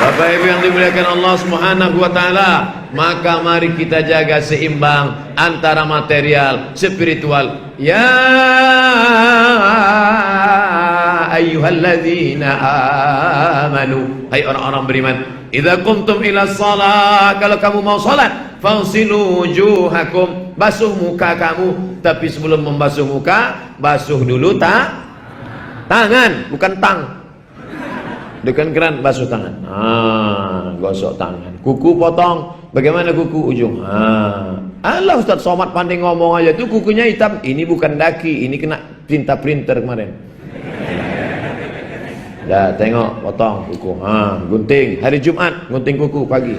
Bapak Ibu yang dimuliakan Allah Subhanahu wa taala, maka mari kita jaga seimbang antara material, spiritual. Ya ayyuhalladzina amanu, hai orang-orang beriman, idza qumtum ila shalah, kalau kamu mau salat, fagsilu wujuhakum, basuh muka kamu. Tapi sebelum membasuh muka, basuh dulu tangan, bukan tang. Dekan keran, basuh tangan. Gosok tangan. Kuku potong. Bagaimana kuku ujung? Allah, Ustaz Somad pandai ngomong aja tuh kukunya hitam. Ini bukan daki, ini kena tinta printer kemarin. Dah tengok, potong kuku. Gunting hari Jumat, gunting kuku pagi.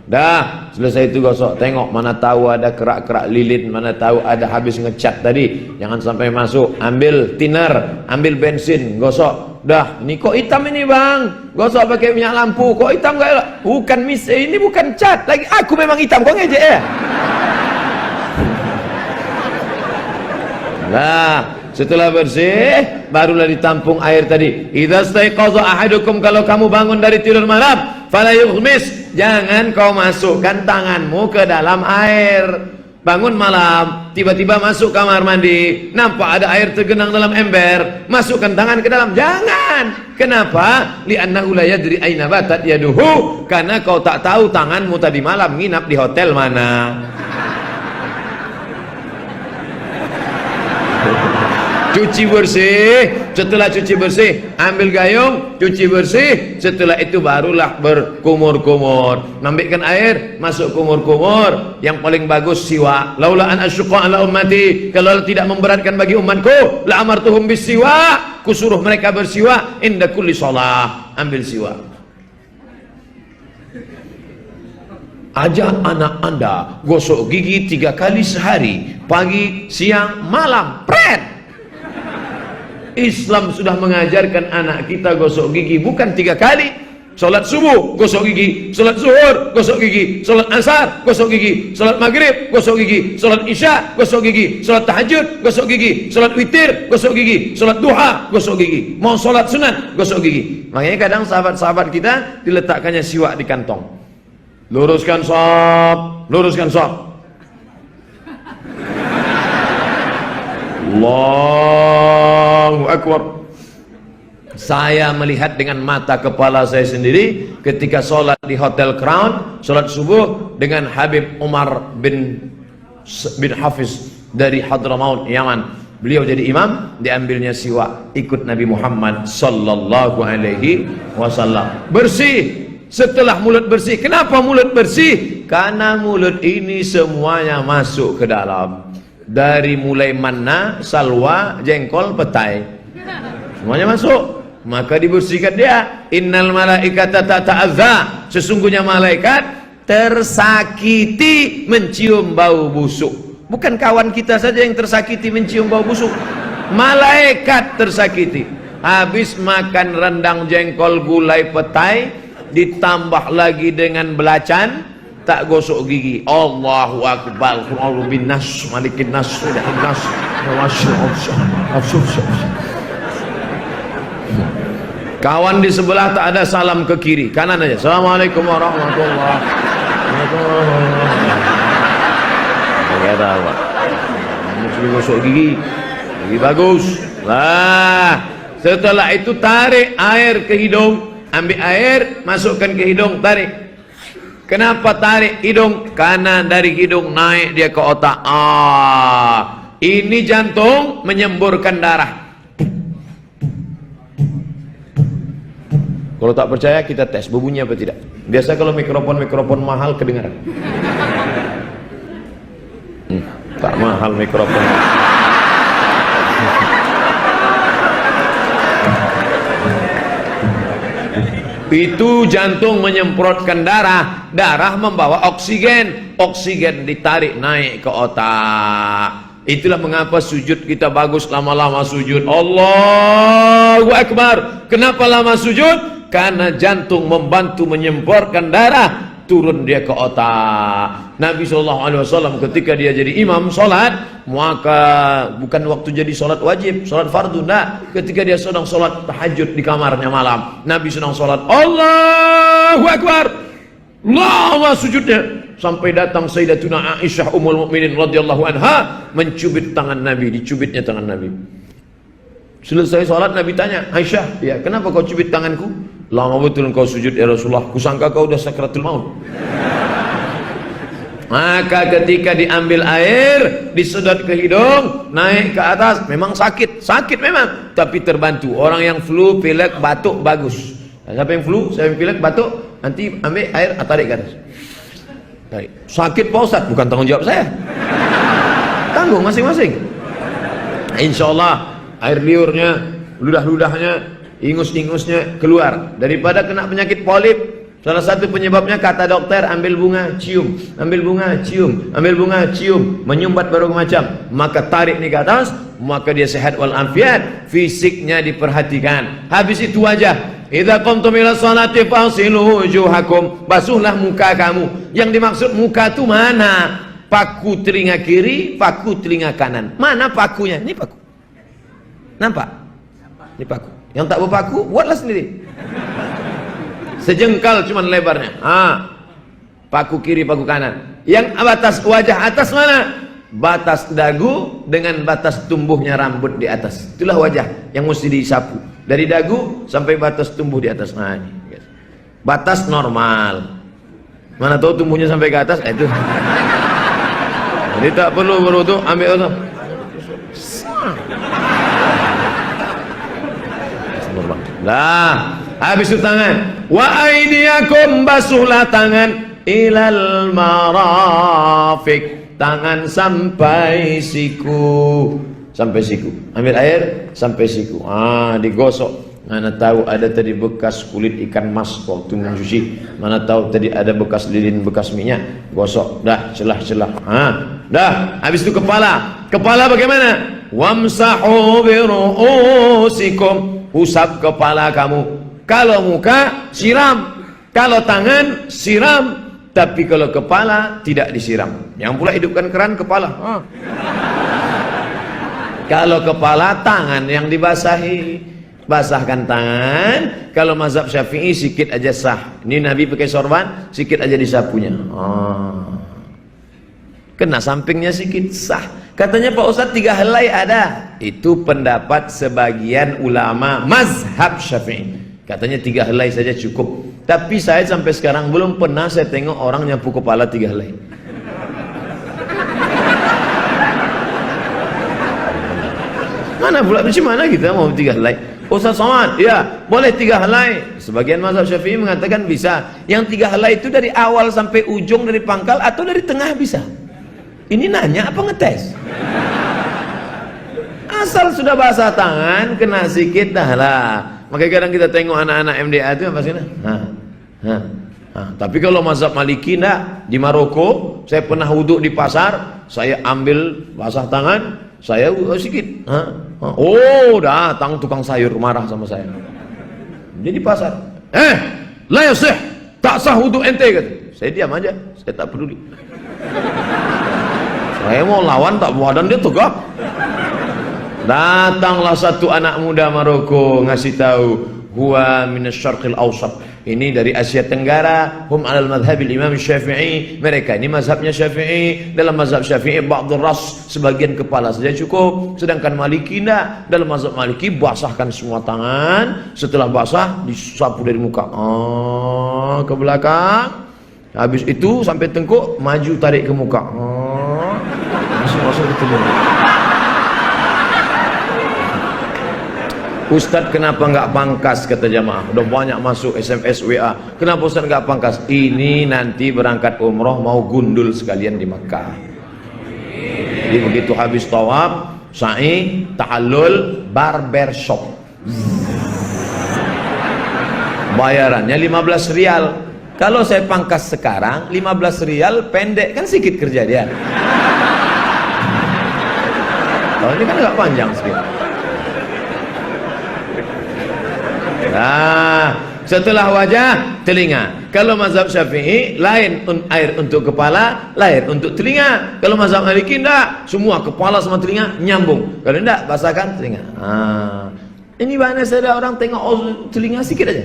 Dah selesai itu gosok, tengok mana tahu ada kerak-kerak lilin, mana tahu ada habis ngecat tadi, jangan sampai masuk. Ambil thinner, ambil bensin, gosok. Dah, ini kok hitam ini bang, gosok pakai minyak lampu, kok hitam gak? Bukan ini bukan cat lagi, aku memang hitam, kok ngejek ya? Nah, setelah bersih, barulah ditampung air tadi. Idza staiqaza ahadukum, kalau kamu bangun dari tidur malam, fala yughmis, jangan kau masukkan tanganmu ke dalam air. Bangun malam, tiba-tiba masuk kamar mandi, nampak ada air tergenang dalam ember, masukkan tangan ke dalam, jangan. Kenapa? Li'annahu la yadri aina batat yaduhu, karena kau tak tahu tanganmu tadi malam nginap di hotel mana. Cuci bersih, setelah cuci bersih ambil gayung, cuci bersih, setelah itu barulah berkumur-kumur, ambilkan air, masuk kumur-kumur. Yang paling bagus siwak. Laula an asyqa ala ummati, kalau tidak memberatkan bagi umatku, la amartuhum bisiwak, kusuruh mereka bersiwak inda kulli shalah. Ambil siwak. Ajak anak anda gosok gigi 3 kali sehari, pagi, siang, malam. Pret. Islam sudah mengajarkan anak kita gosok gigi bukan 3 kali. Sholat subuh gosok gigi, sholat zuhur gosok gigi, sholat asar gosok gigi, sholat maghrib gosok gigi, sholat isya gosok gigi, sholat tahajud gosok gigi, sholat witir gosok gigi, sholat duha gosok gigi, mau sholat sunat gosok gigi. Makanya kadang sahabat-sahabat kita diletakkannya siwak di kantong. Luruskan shop, luruskan shop. Allahu Akbar. Saya melihat dengan mata kepala saya sendiri ketika sholat di Hotel Crown, sholat subuh dengan Habib Umar bin Hafiz dari Hadramaut, Yaman. Beliau jadi imam, diambilnya siwak, ikut Nabi Muhammad sallallahu alaihi wasallam. Bersih. Setelah mulut bersih, kenapa mulut bersih? Karena mulut ini semuanya masuk ke dalam. Dari mulai manna, salwa, jengkol, petai, semuanya masuk. Maka dibersihkan dia. Innal malaikata tata'adza, sesungguhnya malaikat tersakiti mencium bau busuk. Bukan kawan kita saja yang tersakiti mencium bau busuk, malaikat tersakiti. Habis makan rendang, jengkol, gulai, petai, ditambah lagi dengan belacan, tak gosok gigi. Allahu Akbar. Allahu bin nas, malikin nas, sudahin nas, kawan di sebelah tak ada salam ke kiri, kanan aja. Assalamualaikum warahmatullahi wabarakatuh. Mesti gosok gigi, gigi bagus. Lah, setelah itu tarik air ke hidung, ambil air, masukkan ke hidung, tarik. Kenapa tarik hidung? Karena dari hidung naik dia ke otak. Ini jantung menyemburkan darah. Kalau tak percaya kita tes bunyinya apa tidak. Biasa kalau mikrofon mahal kedengaran. Tak mahal mikrofon. Itu jantung menyemprotkan darah, darah membawa oksigen, oksigen ditarik naik ke otak. Itulah mengapa sujud kita bagus lama-lama sujud. Allahu Akbar. Kenapa lama sujud? Karena jantung membantu menyemprotkan darah, turun dia ke otak. Nabi SAW ketika dia jadi imam sholat, maka bukan waktu jadi sholat wajib, sholat fardu, enggak. Ketika dia sedang sholat tahajud di kamarnya malam, Nabi sedang sholat, Allahu Akbar, Allah sujudnya, sampai datang Sayyidatuna Aisyah Ummul Mukminin radhiyallahu anha mencubit tangan Nabi, dicubitnya tangan Nabi. Selesai sholat Nabi tanya, Aisyah, ya kenapa kau cubit tanganku? Lama betul kau sujud ya Rasulullah, kusangka kau udah sakratul maut. Maka ketika diambil air, disedot ke hidung, naik ke atas, memang sakit memang, tapi terbantu. Orang yang flu, pilek, batuk bagus. Siapa yang flu, siapa yang pilek, batuk, nanti ambil air, tarik ke atas. Tarik. Sakit Pak Ustaz, bukan tanggung jawab saya. Tanggung masing-masing. Insya Allah air liurnya, ludah-ludahnya, ingus-ingusnya keluar. Daripada kena penyakit polip, salah satu penyebabnya kata dokter, ambil bunga, cium, ambil bunga, cium, ambil bunga, cium, menyumbat berbagai macam. Maka tarik nih ke atas, maka dia sehat walafiat, fisiknya diperhatikan. Habis itu wajah. Idza qumtum ila sholati fasilu wujuhakum, basuhlah muka kamu. Yang dimaksud muka itu mana? Paku telinga kiri, paku telinga kanan. Mana pakunya? Ini paku. Nampak? Ini paku. Yang tak berpaku, buatlah sendiri. Sejengkal cuman lebarnya. Paku kiri, paku kanan. Yang batas wajah atas mana? Batas dagu dengan batas tumbuhnya rambut di atas. Itulah wajah yang mesti disapu. Dari dagu sampai batas tumbuh di atas. Nah, ini. Batas normal. Mana tahu tumbuhnya sampai ke atas? Itu. Jadi tak perlu berwudu, ambil wudu. Lah, habis itu tangan. Wa aidiyakum, basuhlah tangan, ilal marafiq, tangan sampai siku, sampai siku. Ambil air sampai siku. Digosok. Mana tahu ada tadi bekas kulit ikan mas waktu mencuci. Mana tahu tadi ada bekas lilin, bekas minyak. Gosok. Dah, celah-celah. Dah, habis itu kepala. Kepala bagaimana? Wamsahu bi ru'usikum, usap kepala kamu. Kalau muka siram, kalau tangan siram, tapi kalau kepala tidak disiram. Yang pula hidupkan keran kepala. Kalau kepala, tangan yang dibasahi. Basahkan tangan. Kalau mazhab Syafi'i sikit aja sah. Ini Nabi pakai sorban, sikit aja disapunya. Kena sampingnya sikit sah. Katanya Pak Ustadz 3 helai ada. Itu pendapat sebagian ulama mazhab Syafi'i. Katanya 3 helai saja cukup. Tapi saya sampai sekarang belum pernah saya tengok orang nyapu kepala 3 helai. Mana pula bagaimana kita mau 3 helai? Ustaz Somad, ya boleh 3 helai. Sebagian mazhab Syafi'i mengatakan bisa. Yang 3 helai itu dari awal sampai ujung, dari pangkal atau dari tengah bisa. Ini nanya apa ngetes? Asal sudah basah tangan, kena sikit dah lah. Makanya kadang kita tengok anak-anak MDA itu apa sih? Tapi kalau mazhab Maliki enggak. Di Maroko, saya pernah wuduk di pasar, saya ambil basah tangan, saya sikit. Datang tukang sayur marah sama saya. Dia di pasar. La yasih, tak sah wuduk ente kata. Saya diam aja, saya tak peduli. Saya mau lawan tak badan dia tegak. Datanglah satu anak muda Maroko ngasih tahu, huwa minasyarqil awsat. Ini dari Asia Tenggara, hum alal madhabil Imam Syafi'i. Mereka ini mazhabnya Syafi'i. Dalam mazhab Syafi'i ba'dul ras, sebagian kepala saja cukup. Sedangkan Maliki tidak. Dalam mazhab Maliki basahkan semua tangan. Setelah basah disapu dari muka ke belakang. Habis itu sampai tengkuk, maju tarik ke muka. Masuk ketemu. Ustadz kenapa nggak pangkas, kata jamaah. Udah banyak masuk SMS WA. Kenapa Ustadz nggak pangkas? Ini nanti berangkat umroh mau gundul sekalian di Makkah. Jadi begitu habis tawaf, sa'i, tahallul, barbershop. Bayarannya 15 rial. Kalau saya pangkas sekarang 15 rial pendek, kan sedikit kerja dia. Kalau ini kan nggak panjang sedikit. Nah, Setelah wajah, telinga. Kalau mazhab Syafi'i, lain air untuk kepala, lain untuk telinga. Kalau mazhab Maliki enggak, semua kepala sama telinga nyambung. Kalau enggak, basahkan telinga. Ini mana ada orang tengok telinga sikit aja.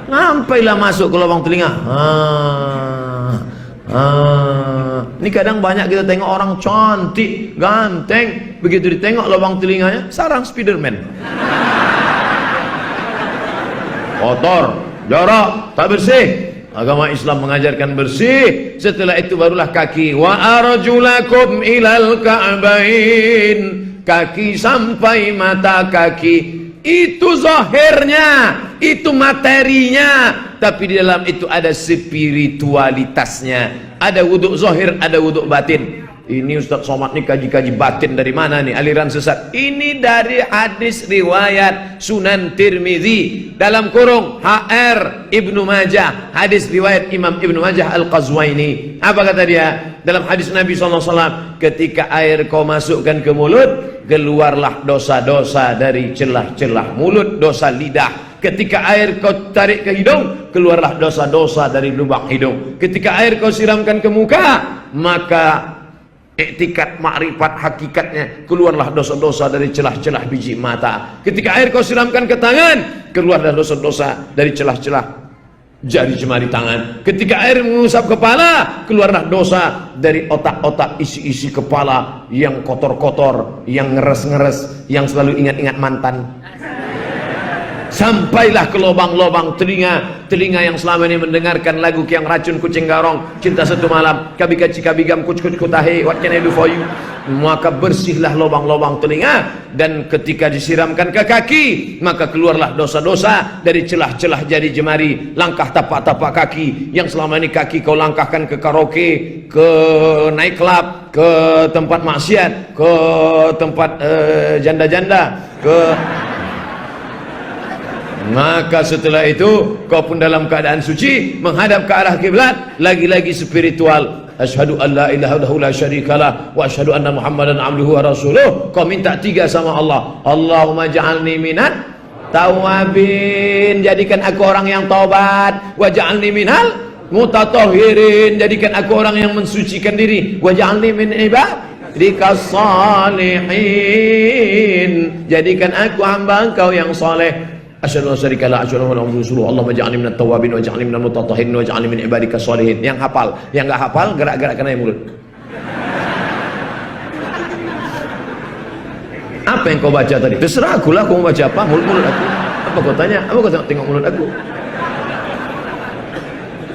Sampailah masuk ke lubang telinga. Ini kadang banyak kita tengok orang cantik, ganteng, begitu ditengok lubang telinganya, sarang Spiderman. Kotor, jorok, tak bersih. Agama Islam mengajarkan bersih. Setelah itu barulah kaki. Wa arjulakum ilal ka'bain. Kaki sampai mata kaki. Itu zahirnya, itu materinya. Tapi di dalam itu ada spiritualitasnya. Ada wuduk zahir, ada wuduk batin. Ini Ustaz Somad nih kaji-kaji batin dari mana nih, aliran sesat. Ini dari hadis riwayat Sunan Tirmizi dalam kurung HR Ibnu Majah, hadis riwayat Imam Ibnu Majah Al-Qazwaini. Apa kata dia? Dalam hadis Nabi SAW, ketika air kau masukkan ke mulut, keluarlah dosa-dosa dari celah-celah mulut, dosa lidah. Ketika air kau tarik ke hidung, keluarlah dosa-dosa dari lubang hidung. Ketika air kau siramkan ke muka, maka iktikat makrifat hakikatnya, keluarlah dosa-dosa dari celah-celah biji mata. Ketika air kau siramkan ke tangan, keluarlah dosa-dosa dari celah-celah jari jemari tangan. Ketika air mengusap kepala, keluarlah dosa dari otak-otak isi-isi kepala yang kotor-kotor, yang ngeres-ngeres, yang selalu ingat-ingat mantan. Sampailah ke lubang-lubang telinga, telinga yang selama ini mendengarkan lagu Kiang Racun Kucing Garong, Cinta Satu Malam, Kabika Cikabigam, Kuc-Kuc Kutahe, What Can I Do For You. Maka bersihlah lubang-lubang telinga, dan ketika disiramkan ke kaki, maka keluarlah dosa-dosa dari celah-celah jari jemari, langkah tapak-tapak kaki yang selama ini kaki kau langkahkan ke karaoke, ke night club, ke tempat maksiat, ke tempat janda-janda, ke... Maka setelah itu kau pun dalam keadaan suci menghadap ke arah kiblat, lagi-lagi spiritual. Asyhadu an la ilaha illallah la syarikalah wa asyhadu anna Muhammadan abduhu wa rasuluh. Kau minta tiga sama Allah. Allahumma ja'alni minat tawabin, jadikan aku orang yang taubat. Wa ja'alni minal mutatahhirin, jadikan aku orang yang mensucikan diri. Wa ja'alni min ibadikas salihin, jadikan aku hamba Engkau yang saleh. Asyhadu an la syarika la asyhadu anna Muhammadan rasulullah. Allahumma ja'alni minat tawabin wa ja'alni minal mutatahhirin wa ja'alni min ibadikas sholihin. Yang hafal, yang enggak hafal gerak-gerakkan aja mulut. Apa yang kau baca tadi? Terserah aku lah, kau mau baca apa? Mulut aku. Apa kau tanya? Apa kau tengok mulut aku?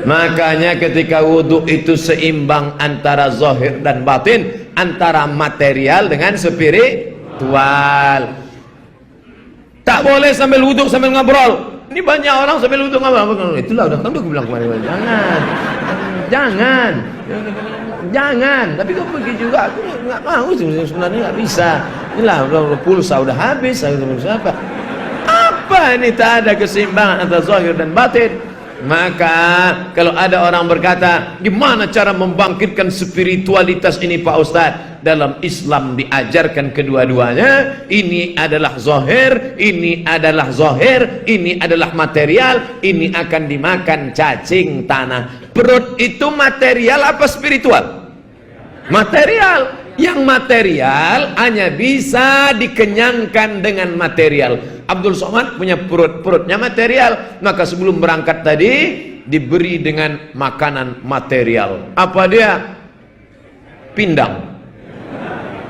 Makanya ketika wudhu itu seimbang antara zahir dan batin, antara material dengan spiritual. Tak boleh sambil wudhu sambil ngobrol. Ini banyak orang sambil wudhu ngobrol. Itulah udah kan aku bilang kemarin. Jangan. Tapi kau pergi juga. Aku nggak mau sebenarnya, nggak bisa. Inilah pulsa udah habis. Apa ini, tak ada keseimbangan antara zahir dan batin. Maka kalau ada orang berkata, gimana cara membangkitkan spiritualitas ini Pak Ustadz? Dalam Islam diajarkan kedua-duanya. Ini adalah zahir, ini adalah zahir, ini adalah material. Ini akan dimakan cacing tanah. Perut itu material apa spiritual? Material. Yang material hanya bisa dikenyangkan dengan material. Abdul Somad punya perutnya material, maka sebelum berangkat tadi diberi dengan makanan material. Apa dia? Pindang.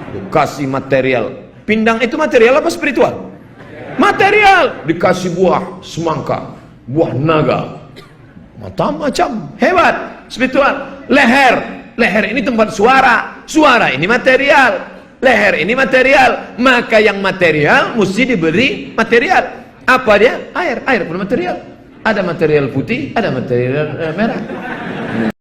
Dikasih material. Pindang itu material apa spiritual? Material. Dikasih buah semangka, buah naga, macam-macam, hebat, spiritual. Leher ini tempat suara, suara ini material, leher ini material. Maka yang material mesti diberi material. Apa dia? Air pun material. Ada material putih, ada material merah.